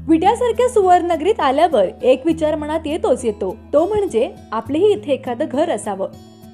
विट्यासारख्या सुवर्णनगरीत आल्यावर एक विचार मनात येतो तो म्हणजे आपलेही इथे एखादं घर असावं।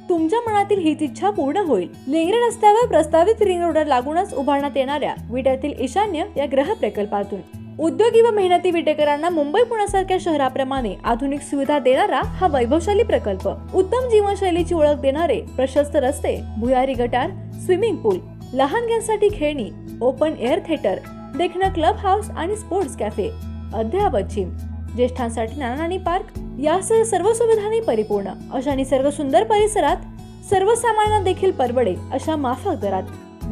तुमच्या मनातील हीच इच्छा पूर्ण होईल। लेंगरे रस्त्यावर प्रस्तावित रिंग रोडला लागूनच उभारण्यात येणाऱ्या विट्यातील ईशान्य या ग्रह प्रकल्पातून उद्योगी व मेहनती विटेकरांना मुंबई पुण्यासारख्या शहराप्रमाणे आधुनिक सुविधा देणारा हा वैभवशाली प्रकल्प, उत्तम जीवनशैलीची ओळख देणारे प्रशस्त रस्ते, भुयारी गटार, स्विमिंग पूल, लहानग्यांसाठी खेळणी, ओपन एअर थिएटर, देखणं क्लब हाऊस आणि स्पोर्ट्स कॅफे, अद्ययावत जिम, ज्येष्ठांसाठी नानानानी पार्क यासह सर्व सुविधांनी परिपूर्ण अशा निसर्ग सुंदर परिसरात सर्वसामान्यांना देखील परवडेल अशा माफक दरात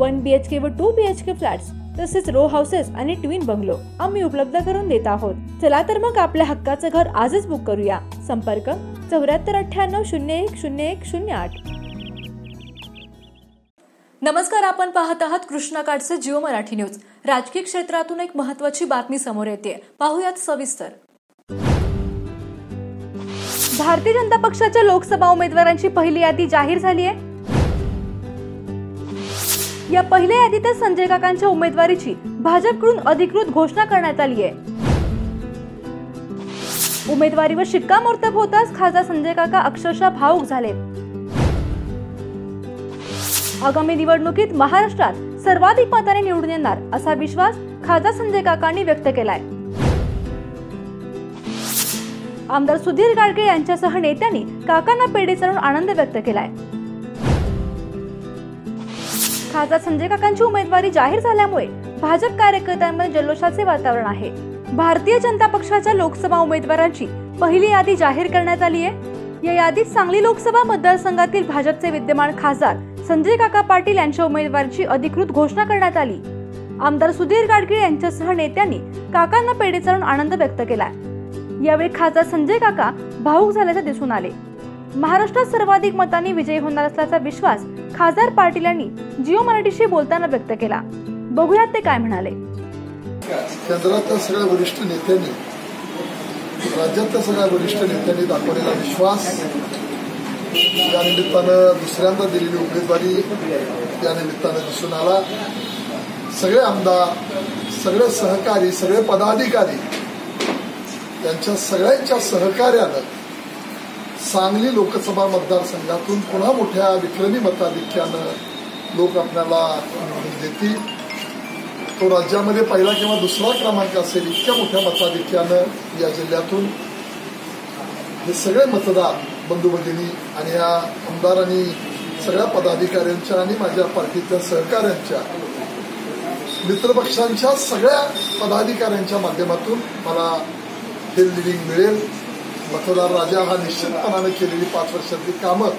1 BHK व 2 BHK फ्लॅट्स तसेच रो हाऊसेस आणि ट्विन बंगलो आम्ही उपलब्ध करून देत आहोत। चला तर मग आपल्या हक्काचं घर आजच बुक करूया। संपर्क 7498010108। नमस्कार, आपण पाहत आहात कृष्णाकाठचे जिओ मराठी न्यूज। राजकीय क्षेत्रातून एक महत्त्वाची बातमी समोर येते, पाहूयात सविस्तर। भारतीय जनता पक्षाच्या लोकसभा उमेदवारांची पहिली यादी जाहीर झाली आहे। या पहिल्या यादीतच संजय काकांच्या उमेदवारीची भाजपकडून अधिकृत घोषणा करण्यात आली आहे। उमेदवारीवर शिक्कामोर्तब होताच खासदार संजय काका अक्षरशः भावुक झाले। आगामी निवडणुकीत महाराष्ट्रात सर्वाधिक मताने निवडून येणार असा विश्वास खासदार संजय काकांनी व्यक्त केलाय। आमदार सुधीर गाडगे यांच्यासह नेत्यांनी काकांना पेढे चढवून आनंद व्यक्त केलाय। खासदार संजय काकांची उमेदवारी जाहीर झाल्यामुळे भाजप कार्यकर्त्यांमध्ये जल्लोषाचे वातावरण आहे। भारतीय जनता पक्षाच्या लोकसभा उमेदवारांची पहिली यादी जाहीर करण्यात आली आहे। या यादीत सांगली लोकसभा मतदारसंघातील भाजपचे विद्यमान खासदार संजय काका पाटील यांच्या उमेदवारीची अधिकृत घोषणा करण्यात आली। आमदार सुधीर गाडगे यांच्यासह नेत्यांनी काकांना पेढे चढवून आनंद व्यक्त केलाय। यावेळी खासदार संजय काका भावुक झाल्याचे दिसून आले। महाराष्ट्रात सर्वाधिक मतांनी विजयी होणार असल्याचा विश्वास खासदार पाटील यांनी जिओ मराठीशी बोलताना व्यक्त केला। बघूयात ते काय म्हणाले। केंद्रातल्या सगळ्या वरिष्ठ नेत्यांनी, राज्यातल्या सगळ्या वरिष्ठ नेत्यांनी दाखवलेला विश्वास, या निमित्तानं दुसऱ्यांदा दिलेली उमेदवारी या निमित्तानं दिसून आला। सगळे आमदार, सगळे सहकारी, सगळे पदाधिकारी यांच्या सगळ्यांच्या सहकार्यानं सांगली लोकसभा मतदारसंघातून पुन्हा मोठ्या विक्रमी मताधिक्यानं लोक आपल्याला निवडून देतील। तो राज्यामध्ये पहिला किंवा दुसरा क्रमांक असेल इतक्या मोठ्या मताधिक्यानं या जिल्ह्यातून हे सगळे मतदार बंधू भगिनी आणि या आमदारांनी सगळ्या पदाधिकाऱ्यांच्या आणि माझ्या पार्टीतल्या सहकाऱ्यांच्या मित्रपक्षांच्या सगळ्या पदाधिकाऱ्यांच्या माध्यमातून मला हे लिडिंग मिळेल। मतदार राजा हा निश्चितपणाने केलेली 5 वर्षातली कामं,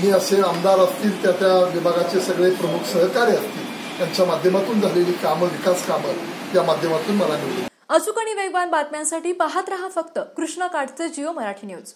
मी असे आमदार असतील त्या विभागाचे सगळे प्रमुख सहकारी असतील त्यांच्या माध्यमातून झालेली कामं, विकास कामं या माध्यमातून मला मिळेल। अचूक आणि वेगवान बातम्यांसाठी पाहत रहा फक्त कृष्णाकाठचे जिओ मराठी न्यूज।